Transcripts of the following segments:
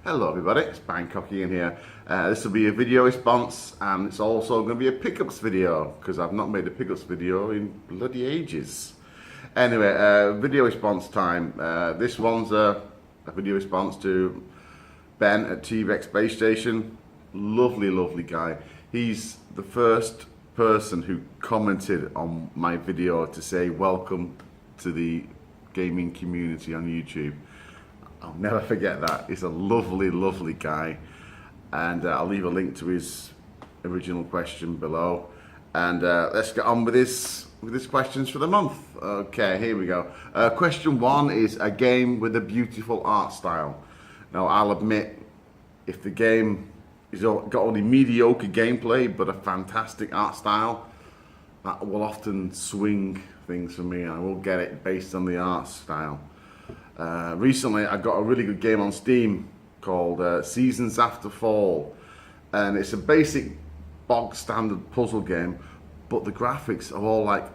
Hello everybody, it's Bangkok Ian here. This will be a video response and it's also going to be a pickups video because I've not made a pickups video in bloody ages. Anyway, video response time. This one's a video response to Ben at TRexSpaceStation. Lovely guy. He's the first person who commented on my video to say welcome to the gaming community on YouTube. I'll never forget that. He's a lovely guy, and I'll leave a link to his original question below. And let's get on with his questions for the month. Okay, here we go. Question one is a game with a beautiful art style. Now, I'll admit, if the game has got only mediocre gameplay but a fantastic art style, that will often swing things for me. I will get it based on the art style. Recently I got a really good game on Steam called Seasons After Fall, and it's a basic bog standard puzzle game, but the graphics are all like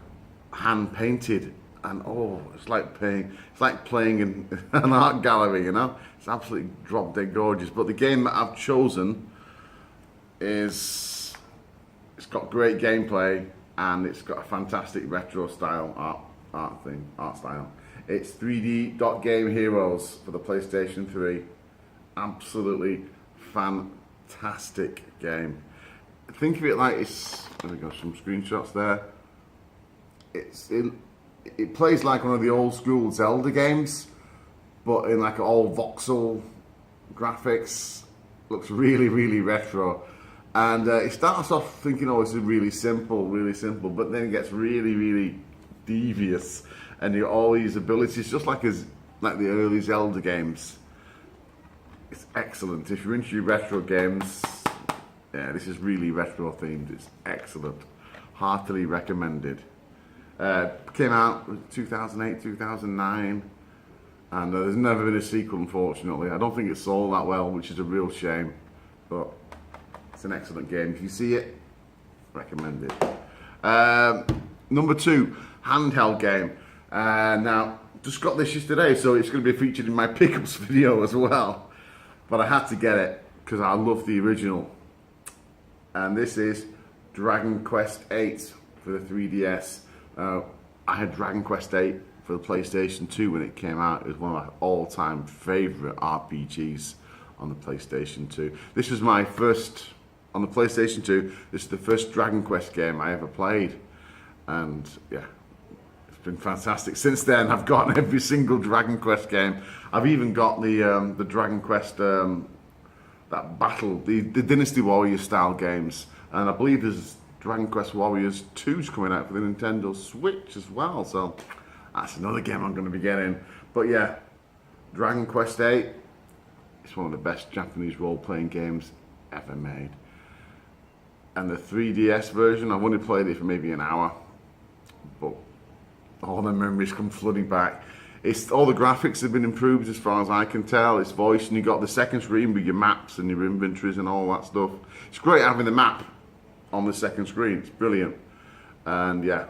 hand painted, and it's like playing in an art gallery, you know. It's absolutely drop dead gorgeous. But the game that I've chosen it's got great gameplay and it's got a fantastic retro style art style. It's 3D Dot Game Heroes for the PlayStation 3. Absolutely fantastic game. Think of it like there we go, some screenshots there. It plays like one of the old school Zelda games, but in like all voxel graphics. Looks really retro. And it starts off thinking, oh, it's really simple, but then it gets really devious. And you got all these abilities, just like the early Zelda games. It's excellent. If you're into your retro games, yeah, this is really retro themed. It's excellent. Heartily recommended. Came out in 2008, 2009, and there's never been a sequel, unfortunately. I don't think it sold that well, which is a real shame. But it's an excellent game. If you see it, recommend it. Number two, handheld game. Now, just got this yesterday, so it's going to be featured in my pickups video as well. But I had to get it because I love the original. And this is Dragon Quest VIII for the 3DS. I had Dragon Quest VIII for the PlayStation 2 when it came out. It was one of my all-time favourite RPGs on the PlayStation 2. This was my first, on the PlayStation 2, this is the first Dragon Quest game I ever played. And yeah, been fantastic. Since then, I've gotten every single Dragon Quest game. I've even got the Dragon Quest that battle, the Dynasty Warriors style games, and I believe there's Dragon Quest Warriors 2's coming out for the Nintendo Switch as well. So that's another game I'm going to be getting. But yeah, Dragon Quest VIII. It's one of the best Japanese role-playing games ever made. And the 3DS version, I've only played it for maybe an hour, but all the memories come flooding back. All the graphics have been improved as far as I can tell. It's voiced, and you got the second screen with your maps and your inventories and all that stuff. It's great having the map on the second screen. It's brilliant. And yeah,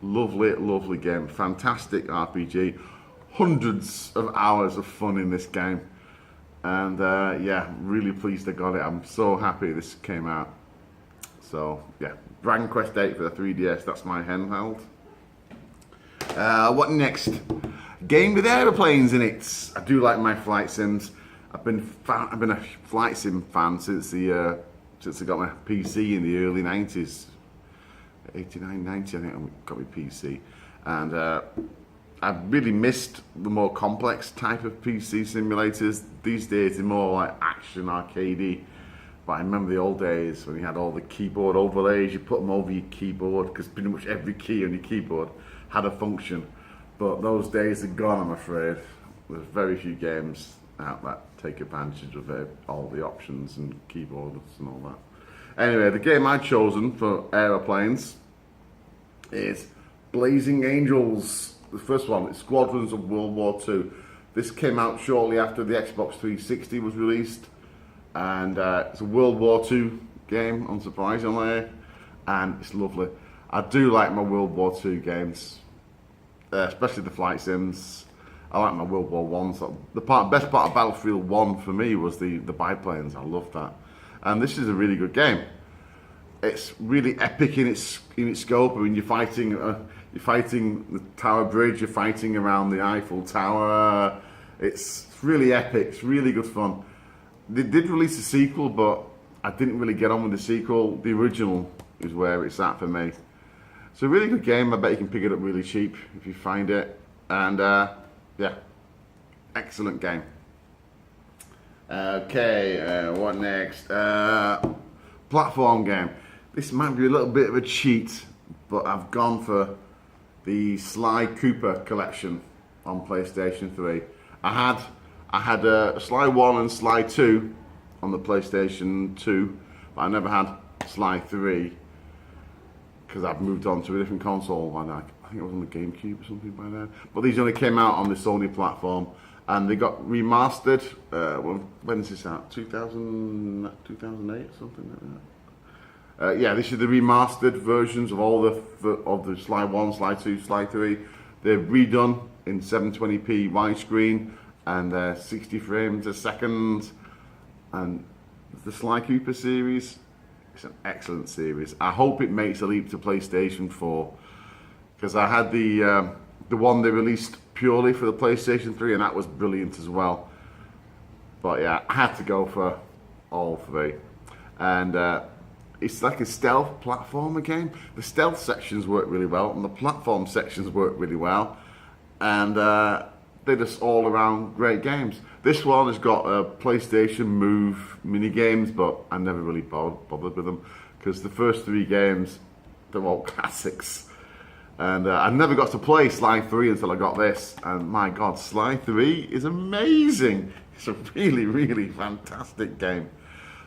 lovely game. Fantastic RPG. Hundreds of hours of fun in this game. And yeah, really pleased I got it. I'm so happy this came out. So yeah, Dragon Quest VIII for the 3DS. That's my handheld. What next? Game with aeroplanes in it. I do like my flight sims. I've been a flight sim fan since I got my PC in the early 90s. 89, 90, I think I got my PC. And I've really missed the more complex type of PC simulators. These days they're more like action arcadey. But I remember the old days when you had all the keyboard overlays. You put them over your keyboard because pretty much every key on your keyboard had a function. But those days are gone, I'm afraid. There's very few games out that take advantage of all the options and keyboards and all that. Anyway, the game I've chosen for aeroplanes is Blazing Angels. The first one is Squadrons of World War II. This came out shortly after the Xbox 360 was released. And it's a World War II game, unsurprisingly. And it's lovely. I do like my World War II games, especially the flight sims. I like my World War One. So the best part of Battlefield 1 for me was the biplanes. I loved that. And this is a really good game. It's really epic in its scope. I mean, you're fighting the Tower Bridge. You're fighting around the Eiffel Tower. It's really epic. It's really good fun. They did release a sequel, but I didn't really get on with the sequel. The original is where it's at for me. It's a really good game. I bet you can pick it up really cheap if you find it. And yeah, excellent game. Okay, what next? Platform game. This might be a little bit of a cheat, but I've gone for the Sly Cooper collection on PlayStation 3. I had Sly 1 and Sly 2 on the PlayStation 2, but I never had Sly 3 because I've moved on to a different console. And I think it was on the GameCube or something by then. But these only came out on the Sony platform, and they got remastered. When is this out? 2008, something like that. Yeah, this is the remastered versions of all the Sly 1, Sly 2, Sly 3. They're redone in 720p widescreen and 60 frames a second. And the Sly Cooper series, it's an excellent series. I hope it makes a leap to PlayStation 4, because I had the one they released purely for the PlayStation 3, and that was brilliant as well. But yeah, I had to go for all three. And it's like a stealth platformer game. The stealth sections work really well, and the platform sections work really well. And they're just all around great games. This one has got PlayStation Move mini games, but I never really bothered with them, because the first three games, they're all classics. And I never got to play Sly 3 until I got this. And my God, Sly 3 is amazing. It's a really, really fantastic game.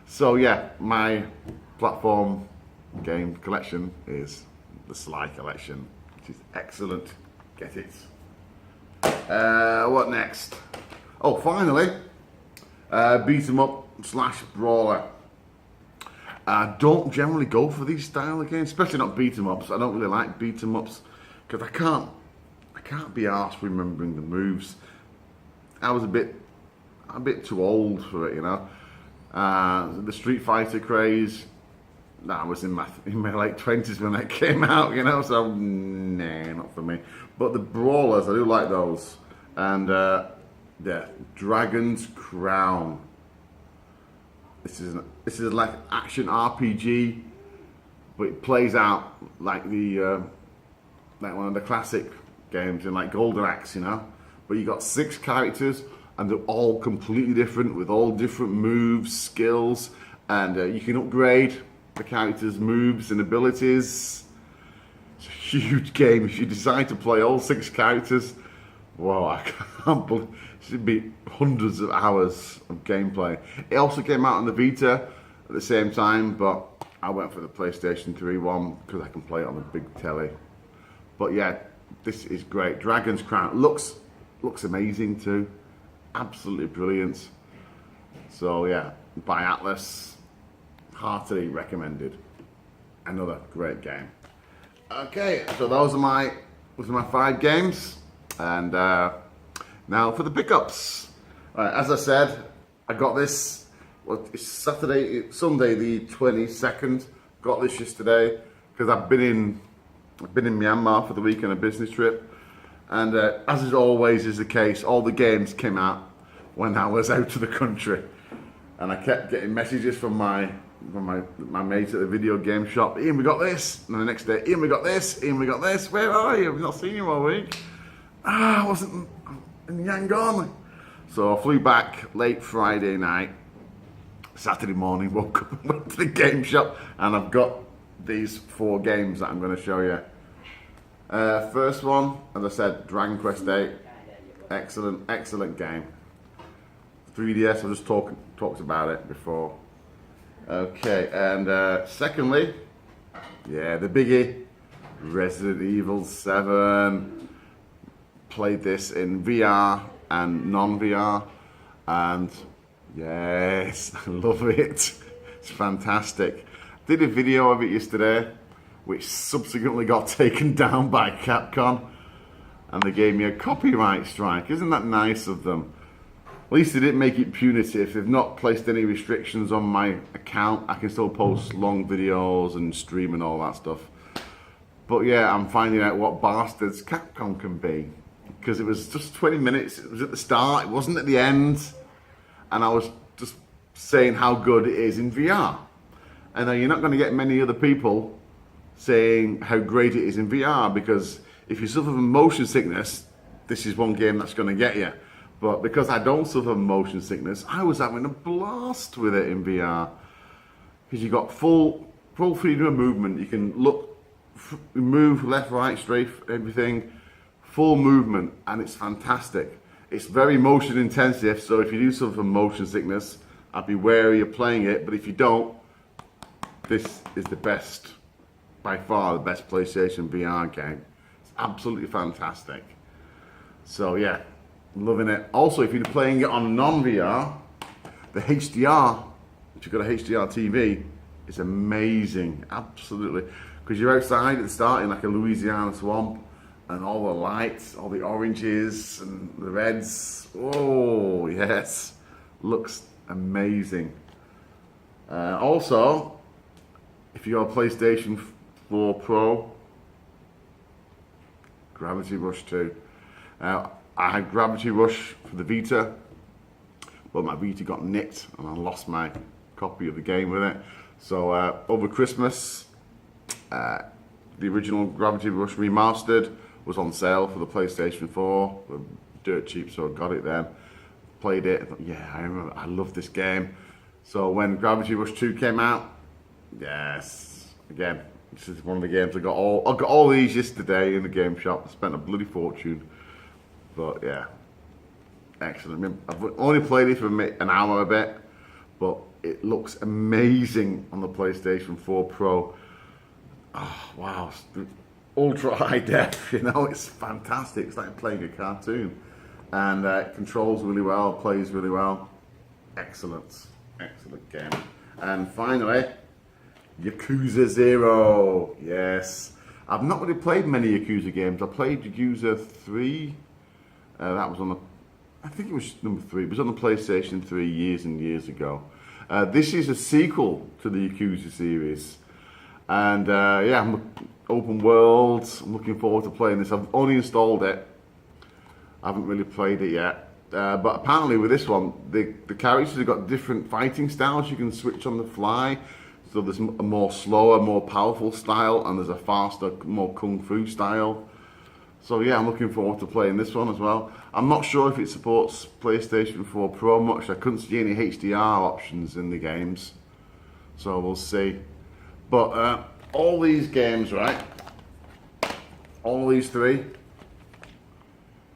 So yeah, my platform game collection is the Sly collection, which is excellent. Get it. What next? Oh, finally, beat 'em up / brawler. I don't generally go for these style of games, especially not beat 'em ups. I don't really like beat 'em ups because I can't be arsed remembering the moves. I was a bit too old for it, you know. The Street Fighter craze, I was in my late 20s when that came out, you know, so nah, not for me. But the brawlers, I do like those. And yeah, Dragon's Crown. This is like action RPG, but it plays out like like one of the classic games in like Golden Axe, you know. But you got 6 characters, and they're all completely different with all different moves, skills, and you can upgrade the characters' moves and abilities. It's a huge game. If you decide to play all 6 characters, whoa, I can't believe it. Should be hundreds of hours of gameplay. It also came out on the Vita at the same time, but I went for the PlayStation 3 one because I can play it on the big telly. But yeah, this is great. Dragon's Crown looks amazing too. Absolutely brilliant. So yeah, by Atlas, heartily recommended. Another great game. Okay, so those are my 5 games, and now for the pickups. As I said, I got this. Well, it's Sunday the 22nd. Got this yesterday because I've been in Myanmar for the week on a business trip. And as is always is the case, all the games came out when I was out of the country, and I kept getting messages from my mates at the video game shop. Ian, we got this. And the next day, Ian, we got this. Ian, we got this. Where are you? We've not seen you all week. I wasn't in Yangon. So I flew back late Friday night. Saturday morning, woke up and went to the game shop, and I've got these 4 games that I'm going to show you. First one, as I said, Dragon Quest 8. Excellent game. 3DS, I just talked about it before. Okay, and secondly, yeah, the biggie, Resident Evil 7. Played this in VR and non-VR, and yes, I love it. It's fantastic. Did a video of it yesterday, which subsequently got taken down by Capcom. and they gave me a copyright strike. Isn't that nice of them? At least they didn't make it punitive. They've not placed any restrictions on my account. I can still post long videos and stream and all that stuff. But yeah, I'm finding out what bastards Capcom can be. Because it was just 20 minutes. It was at the start. It wasn't at the end. And I was just saying how good it is in VR. And you're not going to get many other people saying how great it is in VR, because if you suffer from motion sickness, this is one game that's going to get you. But because I don't suffer from motion sickness, I was having a blast with it in VR. Because you've got full freedom of movement. You can move left, right, straight, everything. Full movement, and it's fantastic. It's very motion intensive, so if you do suffer from motion sickness, I'd be wary of playing it. But if you don't, this is the best, by far the best PlayStation VR game. It's absolutely fantastic. So yeah, loving it. Also, if you're playing it on non-VR, the HDR, if you've got a HDR TV, is amazing, absolutely. Because you're outside at the start in like a Louisiana swamp, and all the lights, all the oranges and the reds. Oh yes, looks amazing. Also, if you got a PlayStation 4 Pro, Gravity Rush 2. I had Gravity Rush for the Vita, but my Vita got nicked and I lost my copy of the game with it. So over Christmas, the original Gravity Rush Remastered was on sale for the PlayStation 4, dirt cheap, so I got it then. Played it, I thought, yeah, I remember, I love this game. So when Gravity Rush 2 came out, yes, again, this is one of the games I got all these yesterday in the game shop. I spent a bloody fortune, but yeah, excellent. I mean, I've only played it for an hour a bit, but it looks amazing on the PlayStation 4 Pro. Oh, wow. Ultra high def, you know, it's fantastic. It's like playing a cartoon, and it controls really well, plays really well. Excellent game. And finally, Yakuza 0. Yes, I've not really played many Yakuza games. I played Yakuza 3. That was on the, I think it was number 3. It was on the PlayStation 3 years and years ago. This is a sequel to the Yakuza series, and yeah, I'm open world. I'm looking forward to playing this. I've only installed it. I haven't really played it yet. But apparently with this one, the characters have got different fighting styles you can switch on the fly. So there's a more slower, more powerful style, and there's a faster, more kung fu style. So yeah, I'm looking forward to playing this one as well. I'm not sure if it supports PlayStation 4 Pro much. I couldn't see any HDR options in the games. So we'll see. But all these games, right? All these 3,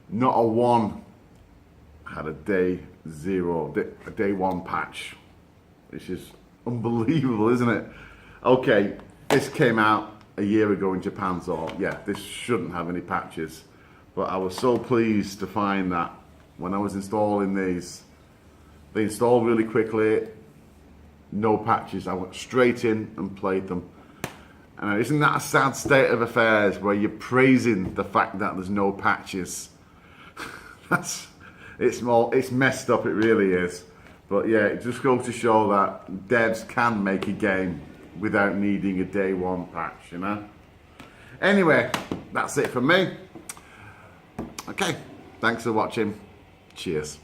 not a one had a day 1 patch, which is unbelievable, isn't it? Okay, this came out a year ago in Japan, so yeah, this shouldn't have any patches. But I was so pleased to find that when I was installing these, they installed really quickly, no patches. I went straight in and played them. And isn't that a sad state of affairs where you're praising the fact that there's no patches? It's messed up, it really is. But yeah, it just goes to show that devs can make a game without needing a day 1 patch, you know? Anyway, that's it from me. Okay, thanks for watching. Cheers.